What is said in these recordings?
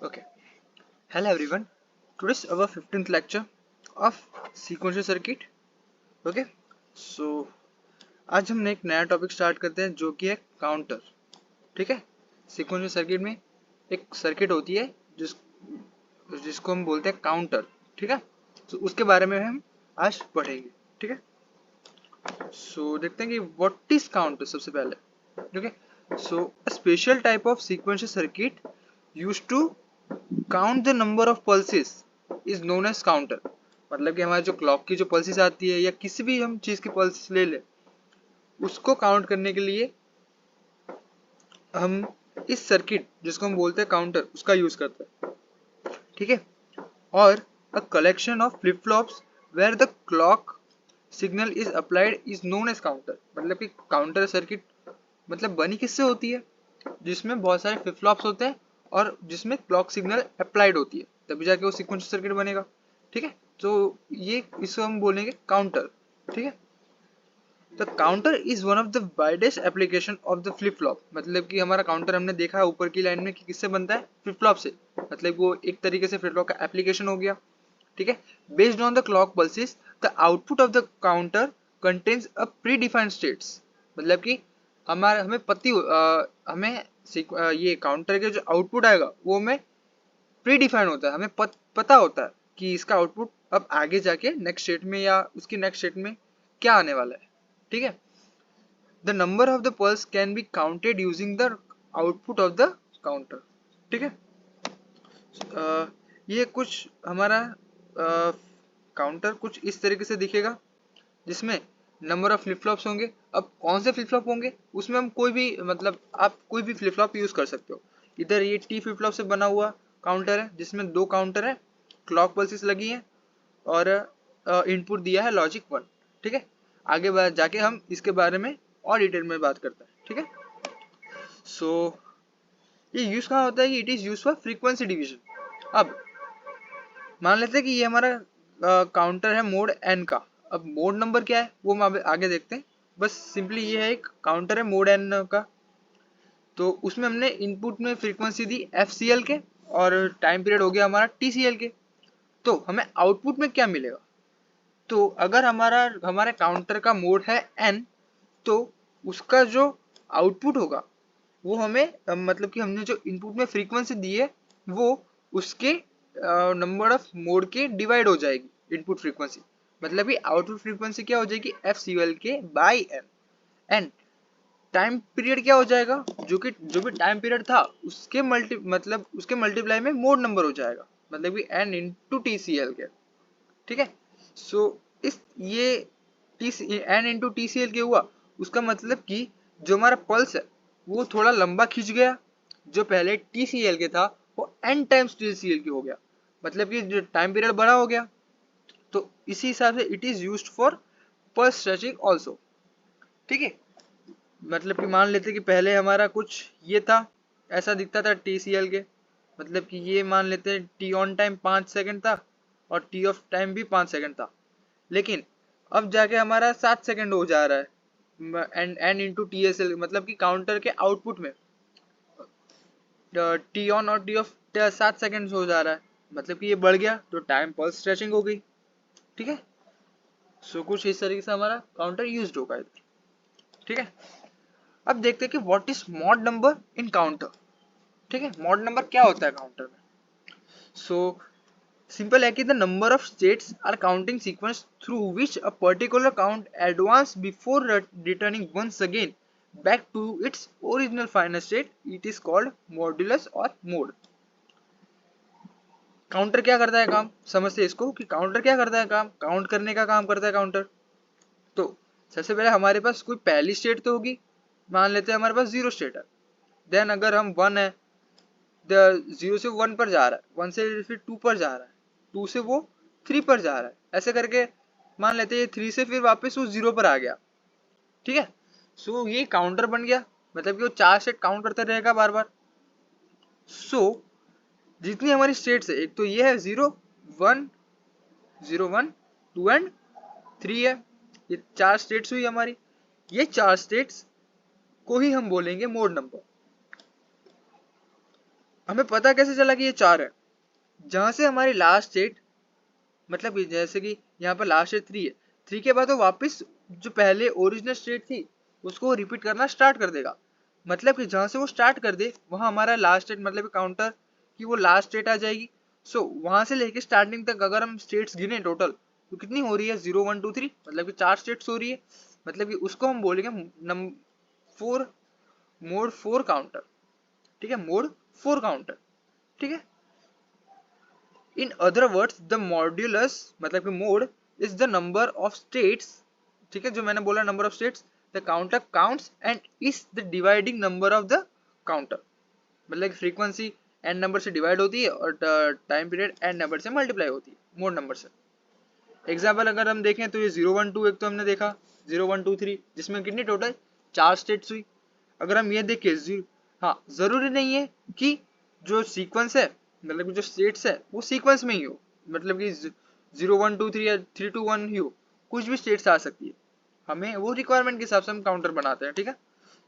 Okay. Hello everyone. Today's our 15th lecture of sequential circuit. Okay. So आज हमने एक नया टॉपिक स्टार्ट करते हैं जो कि है काउंटर. ठीक है. सीक्वेंशियल सर्किट में एक सर्किट होती है जिसको हम बोलते हैं काउंटर. ठीक है. तो उसके बारे में हम आज पढ़ेंगे. ठीक है. सो देखते हैं कि व्हाट इज काउंटर सबसे पहले. Okay. So special type of sequential circuit used to count the number of pulses is known as counter. मतलब कि हमारे जो क्लॉक की जो पल्सेस आती है या किसी भी हम चीज की पल्सेस ले ले उसको काउंट करने के लिए हम इस सर्किट जिसको हम बोलते हैं काउंटर उसका यूज करते हैं. ठीक है. और a collection of flip flops where the clock signal is applied is known as counter. मतलब कि काउंटर सर्किट मतलब बनी किससे होती है जिसमें बहुत सारे फ्लिप फ्लॉप्स होते हैं और जिसमें क्लॉक सिग्नल अप्लाइड होती है तभी जाके वो सीक्वेंशियल सर्किट बनेगा. ठीक है. तो ये इसको हम बोलेंगे काउंटर. ठीक है. The counter is one of the widest application of the flip flop. मतलब कि हमारा काउंटर हमने देखा है ऊपर की लाइन में कि किससे बनता है, फ्लिप फ्लॉप से. मतलब वो एक तरीके से फ्लिप फ्लॉप का एप्लीकेशन हो गया. ठीक है. Based on the clock pulses the output of the counter contains a pre defined states. मतलब कि हमारे हमें ये काउंटर के जो आउटपुट आएगा वो हमें प्री डिफाइंड होता है. हमें पता होता है कि इसका आउटपुट अब आगे जाके नेक्स्ट स्टेट में या उसकी नेक्स्ट स्टेट में क्या आने वाला है. ठीक है. The number of the pulse can be counted using the output of the counter. ठीक है. ये कुछ हमारा काउंटर कुछ इस तरीके से दिखेगा जिसमें नंबर ऑफ फ्लिप फ्लॉप्स होंगे. अब कौन से फ्लिप फ्लॉप होंगे उसमें हम कोई भी मतलब आप कोई भी फ्लिप फ्लॉप यूज कर सकते हो. इधर ये टी फ्लिप फ्लॉप से बना हुआ काउंटर है जिसमें दो काउंटर है, क्लॉक पल्सेस लगी हैं और इनपुट दिया है लॉजिक 1. ठीक है. आगे जाके हम इसके बारे में और डिटेल में बात करते हैं. ठीक है. सो ये यूज कहाँ होता है कि it is use for frequency division. अब मान लेते हैं कि ये हमारा काउंटर है मोड एन का. अब मोड नंबर क्या है वो हम आगे देखते हैं. बस सिंपली ये है एक काउंटर है मोड एन का. तो उसमें हमने इनपुट में फ्रीक्वेंसी दी एफसीएल के और टाइम पीरियड हो गया हमारा टीसीएल के. तो हमें आउटपुट में क्या मिलेगा. तो अगर हमारे काउंटर का मोड है एन तो उसका जो आउटपुट होगा वो हमें मतलब कि हमने जो इनपुट में फ्रीक्वेंसी दी है वो उसके नंबर ऑफ मोड के डिवाइड हो जाएगी इनपुट फ्रीक्वेंसी. मतलब कि आउटपुट फ्रीक्वेंसी क्या हो जाएगी F C L K by N. And time period क्या हो जाएगा जो भी टाइम पीरियड था उसके उसके मल्टीप्लाई में मोड नंबर हो जाएगा. मतलब कि N into T C L K. ठीक है. सो इस ये N into T C L K हुआ उसका मतलब कि जो हमारा पल्स है वो थोड़ा लंबा खींच गया. जो पहले टी सी एल के था वो N times T C L K हो गया. मतलब कि जो टाइम पीरियड बड़ा हो गया. तो इसी हिसाब से it is used for pulse stretching also. ठीक है. मतलब कि मान लेते कि पहले हमारा कुछ ये था ऐसा दिखता था टी सी एल के. मतलब कि ये मान लेते हैं टी ऑन टाइम 5 सेकंड था और टी ऑफ टाइम भी 5 सेकंड था. लेकिन अब जाके हमारा 7 सेकंड हो जा रहा है N into T S L. मतलब कि काउंटर के आउटपुट में टी ऑन और टी ऑफ 7 सेकंड हो जा रहा है. मतलब कि ये बढ़ गया तो टाइम पल्स स्ट्रेचिंग हो गई. ठीक है. सो कुछ इस तरीके से हमारा काउंटर यूज्ड होगा इधर. ठीक है. अब देखते हैं कि what is mod number in counter. ठीक है. मॉड नंबर क्या होता है काउंटर में. सो सिंपल है कि the number of states are counting sequence through which a particular count advance before returning once again back to its original final state. It is called modulus और mode. Counter क्या करता है काम समझते इसको कि काउंटर क्या करता है काम काउंट करने का काम करता है काउंटर. तो सबसे पहले हमारे पास कोई पहली स्टेट तो होगी. मान लेते हैं हमारे पास जीरो स्टेट है. देन अगर हम वन है जीरो से वन पर जा रहा है, वन से फिर टू पर जा रहा है, टू से वो थ्री पर जा रहा है. ऐसे करके मान लेते हैं थ्री से फिर वापस वो जीरो पर आ गया. ठीक है. सो ये काउंटर बन गया. मतलब कि वो चार स्टेट काउंट करता रहेगा बार बार. सो जितनी हमारी स्टेट्स है एक तो ये है zero one two and three है. ये चार स्टेट्स हुई हमारी. ये चार स्टेट्स को ही हम बोलेंगे मोड नंबर. हमें पता कैसे चला कि ये 4 है? जहां से हमारी लास्ट स्टेट, मतलब जैसे कि यहाँ पर लास्ट स्टेट 3 है, 3 के बाद वो वापस जो पहले ओरिजिनल स्टेट थी उसको रिपीट करना स्टार्ट कर देगा। मतलब कि जहां से वो स्टार्ट कर दे वहां हमारा लास्ट स्टेट, मतलब काउंटर की वो लास्ट स्टेट आ जाएगी। सो वहां से लेके स्टार्टिंग तक अगर हम स्टेट्स गिने टोटल तो कितनी हो रही है? 0 1 2 3, मतलब कि 4 स्टेट्स हो रही है। मतलब कि उसको हम बोलेंगे फोर मोड 4 काउंटर। ठीक है, मोड 4 काउंटर। ठीक है, in other words the modulus, मतलब कि mode is the number of states. ठीक है, जो मैंने बोला number of states the counter counts and is the dividing number of the counter. मतलब कि फ्रीक्वेंसी एन नंबर से डिवाइड होती है और टाइम पीरियड एन नंबर से मल्टीप्लाई होती है, मोड नंबर से। एग्जाम्पल अगर हम देखें तो ये 0 1 2 एक तो हमने देखा, 0 1 2 3 जिसमें कितनी टोटल 4 स्टेट्स हुई। अगर हम ये देखें हाँ, जरूरी नहीं है कि जो सीक्वेंस है, मतलब कि जो स्टेट्स है वो सीक्वेंस में ही हो, मतलब कि 0 1 2 3 या 3 2 1 ही हो, कुछ भी स्टेट्स आ सकती है। हमें वो रिक्वायरमेंट के हिसाब से हम काउंटर बनाते हैं। ठीक है,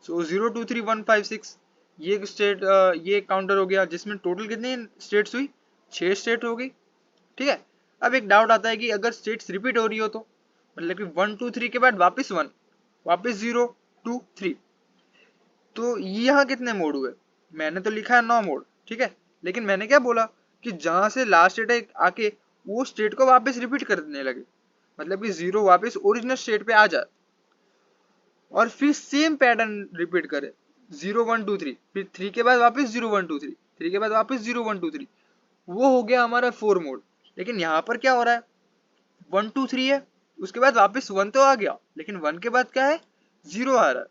सो 0 2 3 1 5 6 ये स्टेट, ये काउंटर हो गया जिसमें टोटल कितनी स्टेट्स हुई? 6 स्टेट हो गई। ठीक है, अब एक डाउट आता है कि अगर स्टेट्स रिपीट हो रही हो तो, मतलब कि 1 2 3 के बाद वापस 1, वापस 0 2 3, तो यहाँ कितने मोड हुए? मैंने तो लिखा है 9 मोड। ठीक है, लेकिन मैंने क्या बोला कि जहां से लास्ट स्टेट आके वो स्टेट को वापस रिपीट करने लगे, मतलब कि 0 वापस ओरिजिनल स्टेट पे आ जाए और फिर सेम पैटर्न रिपीट करे। 0 1 2 3, फिर 3 के बाद वापस 0 1 2 3, 3 के बाद वापस 0 1 2 3, वो हो गया हमारा 4 मोड। लेकिन यहाँ पर क्या हो रहा है? 1 2 3 है, उसके बाद वापस 1 तो आ गया, लेकिन 1 के बाद क्या है? 0 आ रहा है,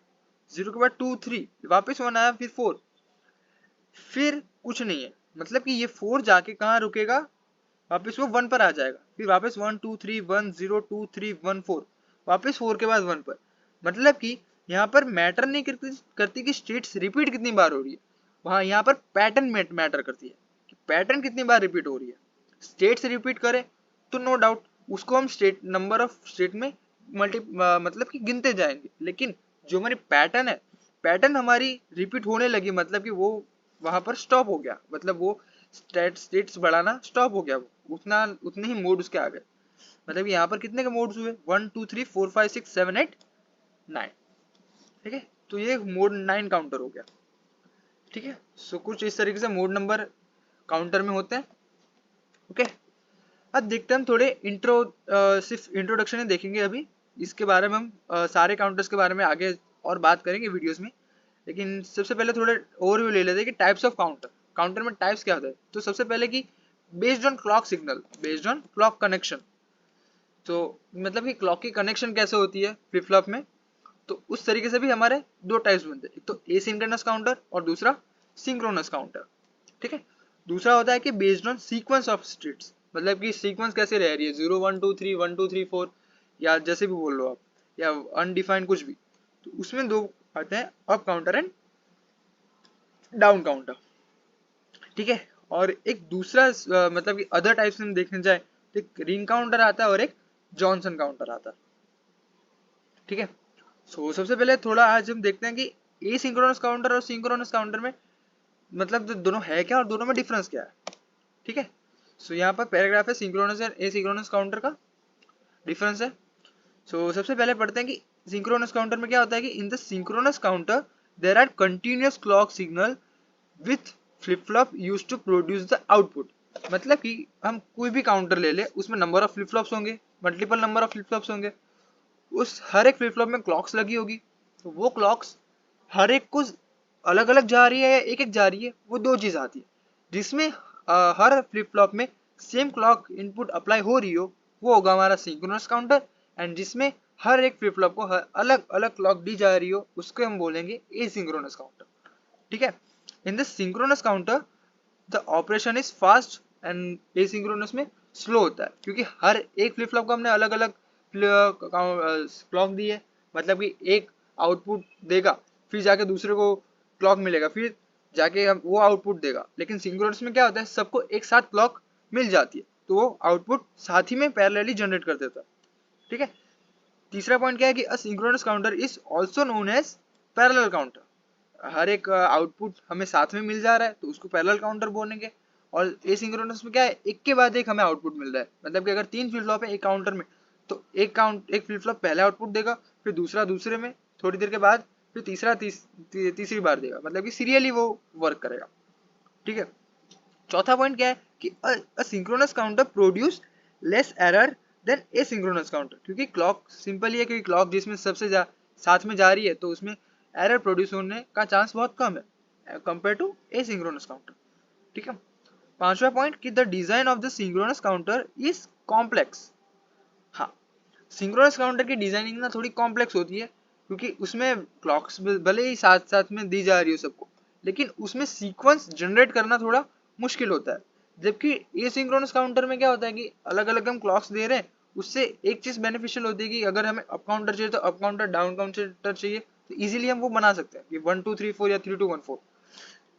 0 के बाद 2 3, वापस 1 आया, फिर 4, फिर कुछ नहीं है। मतलब कि ये 4 जाके कहाँ रुकेगा? वापस वो 1 पर आ जाएगा, फिर वापस 1 2 3 1 0 2 3 1 4, वापस 4 के बाद 1 पर। मतलब कि यहाँ पर मैटर नहीं करती कि स्टेट्स रिपीट कितनी बार हो रही है, वहां यहाँ पर पैटर्न मैटर करती है कि पैटर्न कितनी बार रिपीट हो रही है। स्टेट्स रिपीट करे तो नो डाउट उसको हम स्टेट नंबर ऑफ स्टेट में मतलब कि गिनते जाएंगे। लेकिन जो हमारी पैटर्न है, पैटर्न हमारी रिपीट होने लगी, मतलब कि वो वहां पर स्टॉप हो गया, मतलब वो स्टेट्स बढ़ाना स्टॉप हो गया, वो उतने ही मोड उसके आ गए। मतलब यहाँ पर कितने के मोड्स हुए? 1 2 3 4 5 6 7 8 9। ठीक है, तो ये मोड 9 काउंटर हो गया। ठीक है, सो कुछ इस तरीके से मोड नंबर काउंटर में होते हैं। ओके, अब देखते हैं हम थोड़े सिर्फ इंट्रोडक्शन ही देखेंगे अभी। इसके बारे में हम सारे काउंटर्स के बारे में आगे और बात करेंगे वीडियोस में। लेकिन सबसे पहले थोड़े ओवरव्यू ले लेते हैं कि टाइप्स ऑफ काउंटर, काउंटर में टाइप्स क्या होता है। तो सबसे पहले कि based on clock signal, based on clock connection. तो मतलब कि क्लॉक की कनेक्शन कैसे होती है फ्लिप फ्लॉप में, तो उस तरीके से भी हमारे दो टाइप्स बनते हैं, एक तो एसिंक्रोनस काउंटर और दूसरा सिंक्रोनस काउंटर। ठीक है, दूसरा होता है कि based on sequence of states, मतलब कि सीक्वेंस कैसे रह रही है, 0 1 2 3 1 2 3 4 या जैसे भी बोल लो आप, या अनडिफाइंड कुछ भी। तो उसमें दो आते हैं, up counter and down counter. ठीक है, और एक दूसरा मतलब कि अदर टाइप्स में देखने जाए तो एक रिंग काउंटर आता है और एक जॉनसन काउंटर आता है। ठीक है, सो सबसे पहले थोड़ा आज हम देखते हैं कि एसिंक्रोनस काउंटर और सिंक्रोनस काउंटर में मतलब दोनों है क्या और दोनों में डिफरेंस क्या है। ठीक है, सो यहाँ पर पैराग्राफ है सिंक्रोनस एंड एसिंक्रोनस काउंटर का डिफरेंस है। सो सबसे पहले पढ़ते हैं कि सिंक्रोनस काउंटर में क्या होता है कि in the synchronous counter there are continuous clock signal with flip flop use to produce the output. मतलब कि हम कोई भी काउंटर ले ले, उसमें नंबर ऑफ फ्लिप फ्लॉप्स होंगे, multiple number of flip flops होंगे, उस हर एक फ्लिप फ्लॉप में क्लॉक्स लगी होगी। तो वो क्लॉक्स हर एक को अलग अलग जा रही है या एक एक जा रही है, वो दो चीज आती है। जिसमें हर फ्लिप फ्लॉप में सेम क्लॉक इनपुट अप्लाई हो रही हो, वो होगा हमारा सिंक्रोनस काउंटर। एंड जिसमें हर एक फ्लिप फ्लॉप को अलग अलग क्लॉक दी जा रही हो, उसको हम बोलेंगे एसिंक्रोनस काउंटर। ठीक है, इन the synchronous counter the operation is fast and asynchronous में स्लो होता है, क्योंकि हर एक फ्लिप फ्लॉप को हमने अलग अलग क्लॉक दी है। मतलब कि एक आउटपुट देगा, फिर जाके दूसरे को क्लॉक मिलेगा, फिर जाके वो आउटपुट देगा। लेकिन सिंक्रोनस में क्या होता है, सबको एक साथ क्लॉक मिल जाती है, तो वो आउटपुट साथ ही में पैरेलली जनरेट कर देता है। ठीक है, तीसरा पॉइंट क्या है कि a synchronous counter is also known as parallel counter. हर एक आउटपुट हमें साथ में मिल जा रहा है तो उसको पैरेलल काउंटर बोलेंगे। और एसिंक्रोनस में क्या है, एक के बाद एक हमें आउटपुट मिल रहा है, मतलब कि अगर 3 फ्लिप फ्लॉप है एक काउंटर में तो एक फ्लिप फ्लॉप पहले आउटपुट देगा, फिर दूसरा दूसरे में, थोड़ी देर के बाद फिर तीसरा तीसरी बार देगा, मतलब कि सीरियली वो वर्क करेगा। ठीक है। चौथा पॉइंट क्या है कि synchronous counter produce less error than asynchronous counter, क्योंकि क्लॉक सिंपल ही है, क्योंकि क्लॉक जिसमें सबसे साथ में जा रही है तो उसमें एरर प्रोड्यूस होने का चांस बहुत कम है कंपेयर टू एसिंक्रोनस काउंटर। ठीक है। पांचवा पॉइंट कि the design of the synchronous counter is complex. हाँ, सिंक्रोनस काउंटर की डिजाइनिंग ना थोड़ी कॉम्प्लेक्स होती है, क्योंकि उसमें क्लॉक्स भले ही साथ साथ में दी जा रही हो सबको, लेकिन उसमें सीक्वेंस जनरेट करना थोड़ा मुश्किल होता है। जबकि एसिंक्रोनस काउंटर में क्या होता है कि अलग अलग हम क्लॉक्स दे रहे हैं, उससे एक चीज बेनिफिशियल होती है कि अगर हमें अप काउंटर चाहिए तो अप काउंटर, डाउन काउंटर चाहिए तो इजीली हम वो बना सकते हैं कि 1 2 3 4 या 3 2 1 4।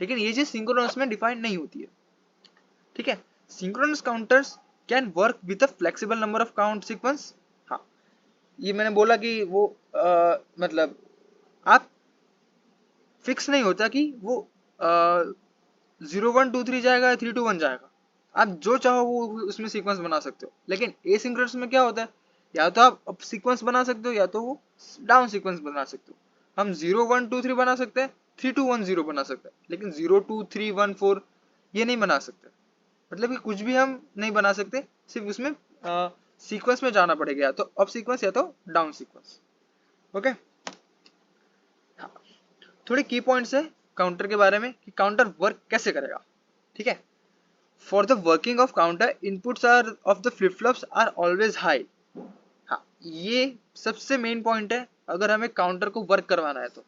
लेकिन ये चीज सिंक्रोनस में डिफाइन नहीं होती है। ठीक है। Synchronous counters can work with a flexible number of count sequence. हाँ, ये मैंने बोला कि वो मतलब आप फिक्स नहीं होता कि वो 0 1 2 3 जाएगा या 3 2 1 जाएगा, आप जो चाहो वो उसमें सीक्वेंस बना सकते हो। लेकिन एसिंक्रोनस में क्या होता है, या तो आप अप सीक्वेंस बना सकते हो या तो वो डाउन सीक्वेंस बना सकते हो। हम 0 1 2 3 बना सकते हैं, 3 2 1 0 बना सकते हैं, लेकिन 0 2 3 1 4 ये नहीं बना सकते। मतलब कि कुछ भी हम नहीं बना सकते, सिर्फ उसमें सीक्वेंस में जाना पड़ेगा, या तो अप सीक्वेंस या तो डाउन सीक्वेंस। ओके। हाँ, थोड़े की पॉइंट्स है काउंटर के बारे में कि काउंटर वर्क कैसे करेगा। ठीक है। For the working of counter inputs are of the flip flops are always high. हाँ, ये सबसे मेन पॉइंट है अगर हमें काउंटर को वर्क करवाना है तो।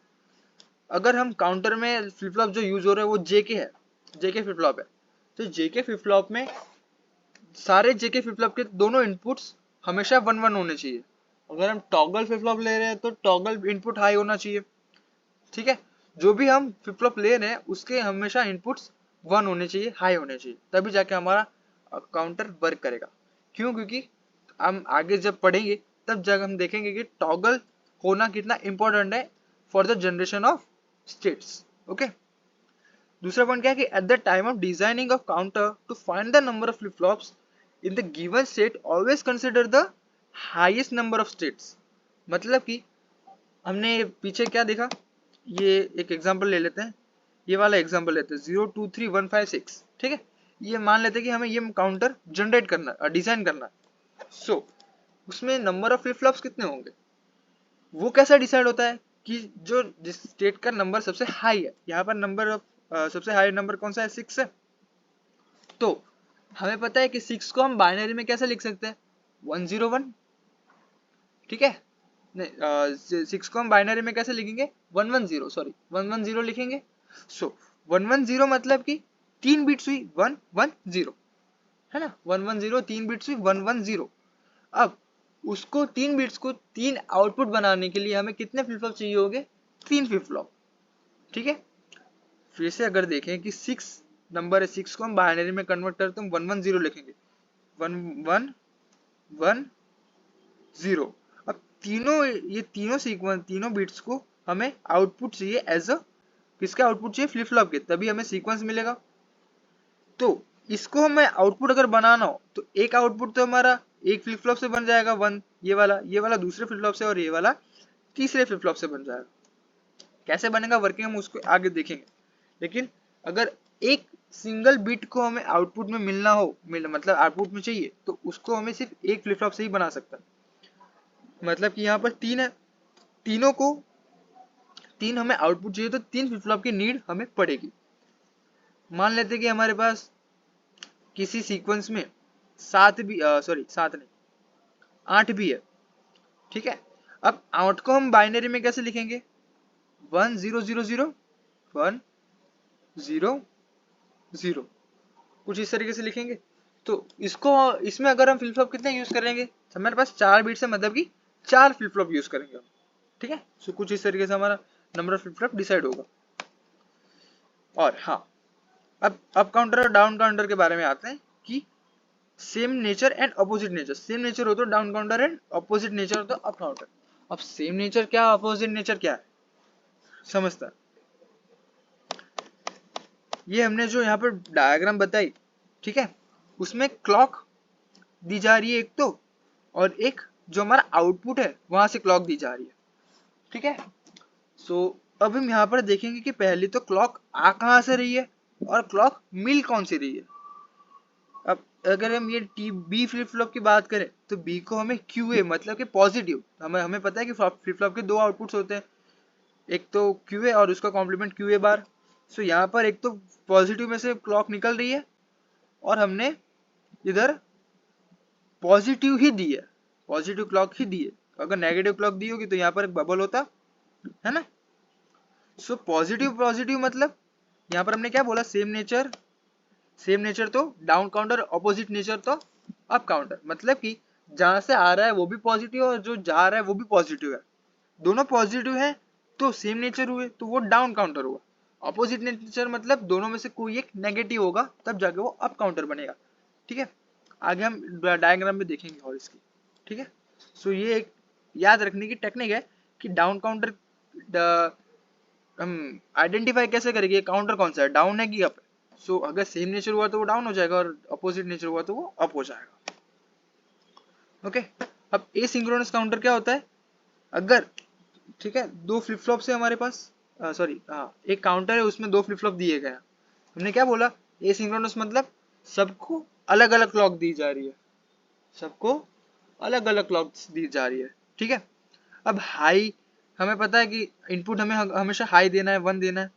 अगर हम काउंटर में फ्लिप फ्लॉप जो यूज हो रहे हैं वो जेके है, जेके फ्लिप फ्लॉप है, तो जेके फ्लिप फ्लॉप में सारे जेके फ्लिप फ्लॉप के दोनों इनपुट्स हमेशा 1 1 होने चाहिए। अगर हम टॉगल फ्लिप फ्लॉप ले रहे हैं तो टॉगल इनपुट हाई होना चाहिए। ठीक है। जो भी हम फ्लिप फ्लॉप ले रहे हैं उसके हमेशा इनपुट्स 1 होने चाहिए, हाई होने चाहिए, तभी जाके हमारा काउंटर वर्क करेगा। क्यों? क्योंकि हम आगे जब पढ़ेंगे तब जब हम देखेंगे कि टॉगल होना कितना इंपॉर्टेंट है for the generation of states. Okay. दूसरा पॉइंट क्या है कि at the time of designing of counter to find the number of flip flops in the given state always consider the highest number of states. मतलब कि हमने पीछे क्या देखा, ये एक एग्जांपल ले लेते हैं, ये वाला एग्जांपल लेते हैं 0 2 3 1 5 6। ठीक है। ये मान लेते हैं कि हमें ये काउंटर जनरेट करना, डिजाइन करना। सो उसमें नंबर ऑफ फ्लिप फ्लॉप्स कितने होंगे, वो कैसा डिसाइड होता है कि जो जिस स्टेट का नंबर सबसे हाई है, यहाँ पर नंबर ऑफ सबसे हाई नंबर कौन सा है, 6 है। तो हमें पता है कि 6 को हम बाइनरी में कैसे लिख सकते हैं, 101। ठीक है। नहीं, 6 को हम बाइनरी में कैसे लिखेंगे, 110, सॉरी 110 लिखेंगे। सो 110 मतलब कि 3 बिट्स हुई 110, है ना, 110 3 बिट्स हुई 110। अब उसको 3 बिट्स को 3 आउटपुट बनाने के लिए हमें कितने फ्लिप फ्लॉप चाहिए होंगे, 3 फ्लिप फ्लॉप। ठीक है। फिर से अगर देखें कि 6 नंबर है, 6 को हम बाइनरी में कन्वर्ट करते तो हम 110 लिखेंगे, 1110। अब ये तीनों सीक्वेंस, तीनों बिट्स को हमें आउटपुट चाहिए एज अ, किसका आउटपुट चाहिए, फ्लिप फ्लॉप के, तभी हमें सीक्वेंस मिलेगा। तो इसको हमें आउटपुट अगर बनाना हो तो एक आउटपुट तो हमारा एक फ्लिप फ्लॉप से बन जाएगा 1, ये वाला दूसरे फ्लिप फ्लॉप से, और ये वाला तीसरे फ्लिप फ्लॉप से बन जाएगा। कैसे बनेगा वर्किंग हम उसको आगे देखेंगे। लेकिन अगर एक सिंगल बिट को हमें आउटपुट में मिलना हो, मतलब आउटपुट में चाहिए, तो उसको हमें सिर्फ एक फ्लिप फ्लॉप से ही बना सकता है। मतलब कि यहाँ पर 3 है, तीनों को 3 हमें आउटपुट चाहिए तो 3 फ्लिप फ्लॉप की नीड हमें पड़ेगी। मान लेते हैं कि हमारे पास किसी सीक्वेंस में 7 भी, सॉरी 7 नहीं 8 भी है। ठीक है। अब 8 को हम बाइनरी में कैसे लिखेंगे, 1 0 0 0 1 0 0, कुछ इस तरीके से लिखेंगे। तो इसको, इसमें अगर हम फ्लिप फ्लॉप कितने यूज करेंगे, तो हमारे पास 4 बिट्स है, मतलब कि 4 फ्लिप फ्लॉप यूज करेंगे हम। ठीक है। सो कुछ इस तरीके से हमारा number of flip flop decide होगा। और हाँ, अब अप काउंटर और डाउन काउंटर के बारे में आते हैं कि same nature and opposite nature. Same nature हो तो down counter and opposite nature हो तो अप काउंटर। अब सेम नेचर क्या, अपोजिट नेचर क्या है, समझता है। ये हमने जो यहाँ पर डायग्राम बताई, ठीक है, उसमें क्लॉक दी जा रही है एक तो, और एक जो हमारा आउटपुट है वहां से क्लॉक दी जा रही है, ठीक है। सो अब हम यहाँ पर देखेंगे कि पहले तो क्लॉक आ कहाँ से रही है और क्लॉक मिल कौन सी रही है। अब अगर हम ये टी बी फ्लिप फ्लॉप की बात करें तो बी को हमें क्यू ए मतलब कि पॉजिटिव, हमें पता है कि फ्लिप फ्लॉप के दो आउटपुट्स होते हैं, एक तो क्यू ए और उसका कॉम्प्लीमेंट क्यू ए बार। सो यहाँ पर एक तो पॉजिटिव में से क्लॉक निकल रही है और हमने इधर पॉजिटिव ही दी है, पॉजिटिव क्लॉक ही दी है। अगर नेगेटिव क्लॉक दी होगी तो यहाँ पर एक बबल होता है ना। सो पॉजिटिव पॉजिटिव मतलब यहाँ पर हमने क्या बोला, सेम नेचर, सेम नेचर तो डाउन काउंटर, ऑपोजिट नेचर तो अप काउंटर, मतलब कि जहां से आ रहा है वो भी पॉजिटिव और जो जा रहा है वो भी पॉजिटिव है, दोनों पॉजिटिव है तो सेम नेचर हुए तो वो डाउन काउंटर हुआ। ऑपोजिट नेचर मतलब दोनों में से कोई एक नेगेटिव होगा तब जाके वो अप काउंटर बनेगा, ठीक है। आगे हम डायग्राम में देखेंगे और इसकी, ठीक है। सो ये एक याद रखने की टेक्निक है कि डाउन काउंटर हम आइडेंटिफाई कैसे करेंगे काउंटर कौन सा है, डाउन है कि अप है। सो अगर सेम नेचर हुआ तो वो डाउन हो जाएगा और अपोजिट नेचर हुआ तो वो अप हो जाएगा, ओके। अब एसिंक्रोनस काउंटर क्या होता है, अगर, ठीक है, दो फ्लिप फ्लॉप से हमारे पास, सॉरी हाँ, एक काउंटर है उसमें दो फ्लिप फ्लॉप दिए गए हैं। हमने क्या बोला, एसिंक्रोनस मतलब सबको अलग अलग क्लॉक दी जा रही है, सबको अलग अलग क्लॉक दी जा रही है, ठीक है। अब हाई, हमें पता है कि इनपुट हमें हमेशा हाई देना है, 1 देना है।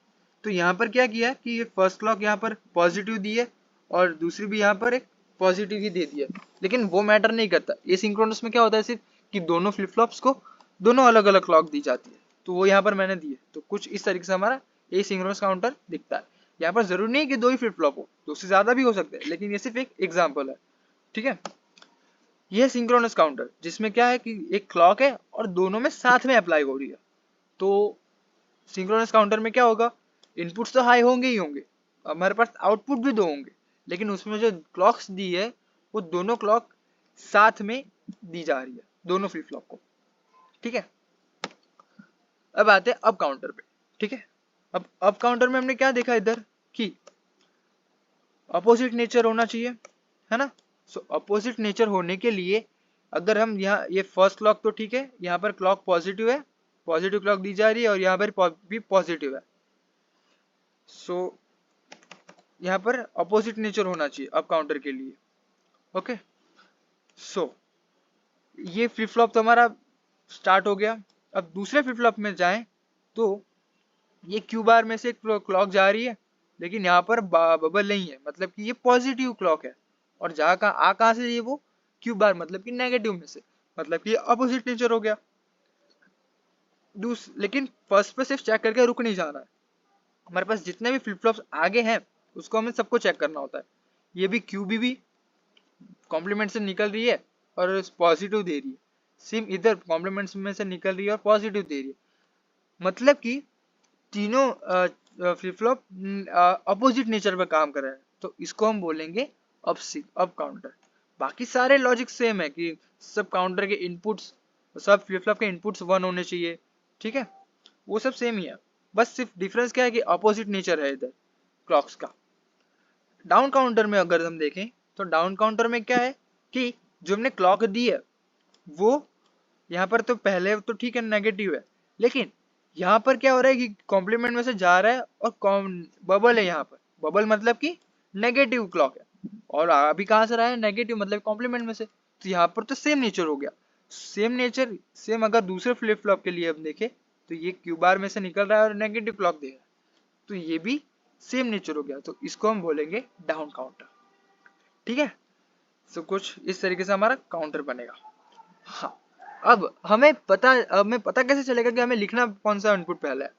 तो यहाँ पर क्या किया कि ये फर्स्ट क्लॉक यहाँ पर पॉजिटिव दी है और दूसरी भी यहाँ पर एक पॉजिटिव ही दे दिया, लेकिन वो मैटर नहीं करता। एसिंक्रोनस में क्या होता है सिर्फ कि दोनों फ्लिप फ्लॉप्स को दोनों अलग अलग क्लॉक दी जाती है, तो वो यहाँ पर मैंने दी है। तो कुछ इस तरीके से हमारा एसिंक्रोनस काउंटर दिखता है। यहाँ पर जरूरी नहीं कि दो ही फ्लिप फ्लॉप हो, दो से ज्यादा भी हो सकते हैं, लेकिन ये सिर्फ एक एग्जाम्पल है, ठीक है। यह सिंक्रोनस काउंटर जिसमें क्या है कि एक क्लॉक है और दोनों में साथ में अप्लाई हो रही है। तो सिंक्रोनस काउंटर में क्या होगा, इनपुट्स तो हाई होंगे ही होंगे, हमारे पास आउटपुट भी दो होंगे, लेकिन उसमें जो क्लॉक्स दी है वो दोनों क्लॉक साथ में दी जा रही है, दोनों फ्लिप फ्लॉप को, ठीक है। अब आते हैं अप काउंटर पे, ठीक है। अब अप काउंटर में हमने क्या देखा इधर कि अपोजिट नेचर होना चाहिए, है ना। सो अपोजिट नेचर होने के लिए अगर हम यहाँ, ये फर्स्ट क्लॉक तो ठीक है, यहाँ पर क्लॉक पॉजिटिव है, पॉजिटिव क्लॉक दी जा रही है और यहाँ पर भी पॉजिटिव है। सो यहाँ पर अपोजिट नेचर होना चाहिए अप काउंटर के लिए, ओके। सो ये फ्लिप फ्लॉप तो हमारा स्टार्ट हो गया। अब दूसरे फ्लिप फ्लॉप में जाएं तो ये क्यू बार में से क्लॉक जा रही है, लेकिन यहाँ पर बबल नहीं है, मतलब कि ये पॉजिटिव क्लॉक है, और जहाँ का आ कहाँ से, ये वो क्यू बार मतलब कि नेगेटिव में से, मतलब कि ये अपोजिट नेचर हो गया। लेकिन फर्स्ट पे सिर्फ चेक करके रुक नहीं जाना है, हमारे पास जितने भी फ्लिप फ्लॉप्स आगे हैं उसको हमें सबको चेक करना होता है। ये भी क्यू भी कॉम्प्लीमेंट से निकल रही है और पॉजिटिव दे रही है, सेम इधर कॉम्प्लीमेंट्स में से निकल रही है और पॉजिटिव दे रही है, मतलब कि तीनों फ्लिप फ्लॉप अपोजिट नेचर पर काम कर रहे हैं, तो इसको हम बोलेंगे अप काउंटर। बाकी सारे लॉजिक सेम है कि सब काउंटर के इनपुट्स, सब फ्लिप फ्लॉप के इनपुट्स 1 होने चाहिए, ठीक है, वो सब सेम ही है, बस सिर्फ डिफरेंस क्या है कि अपोजिट नेचर है इधर क्लॉक्स का। डाउन काउंटर में अगर हम देखें तो डाउन काउंटर में क्या है कि जो हमने क्लॉक दी है वो यहाँ पर तो पहले तो ठीक है नेगेटिव है, लेकिन यहाँ पर क्या हो रहा है कि कॉम्प्लीमेंट में से जा रहा है और बबल है, यहाँ पर बबल मतलब कि नेगेटिव क्लॉक है, और अभी कहाँ से रहा है नेगेटिव मतलब कॉम्प्लीमेंट में से, तो यहाँ पर तो सेम नेचर हो गया। सेम नेचर सेम अगर दूसरे फ्लिप फ्लॉप के लिए हम देखें तो ये क्यू बार में से निकल रहा है और नेगेटिव क्लॉक दे रहा है, तो ये भी सेम नेचर हो गया, तो इसको हम बोलेंगे डाउन काउंटर, ठीक है। तो कुछ इस तरीके से हमारा काउंटर बनेगा। हाँ, अब हमें पता कैसे चलेगा कि हमें लिखना कौन सा इनपुट पहले है,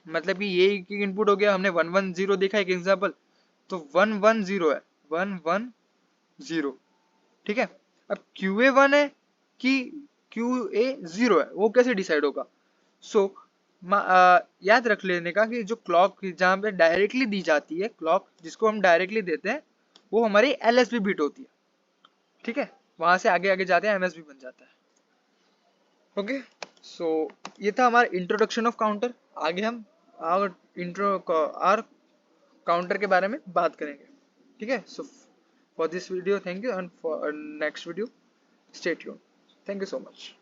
मतलब कि ये इनपुट हो गया, हमने 110 देखा एक एग्जांपल, तो 110 है, 110, ठीक है। अब QA 1 है कि QA 0 है, वो कैसे डिसाइड होगा। सो याद रख लेने का कि जो क्लॉक जहाँ पे डायरेक्टली दी जाती है, क्लॉक जिसको हम डायरेक्टली देते हैं वो हमारी LSB बिट होती है, ठीक है, वहां से आगे आगे जाते हैं MSB बन जाता है, ओके। सो ये था हमारा इंट्रोडक्शन ऑफ काउंटर। आगे हम आर काउंटर के बारे में बात करेंगे। ठीक है, so for this video thank you, and for next video stay tuned. Thank you so much.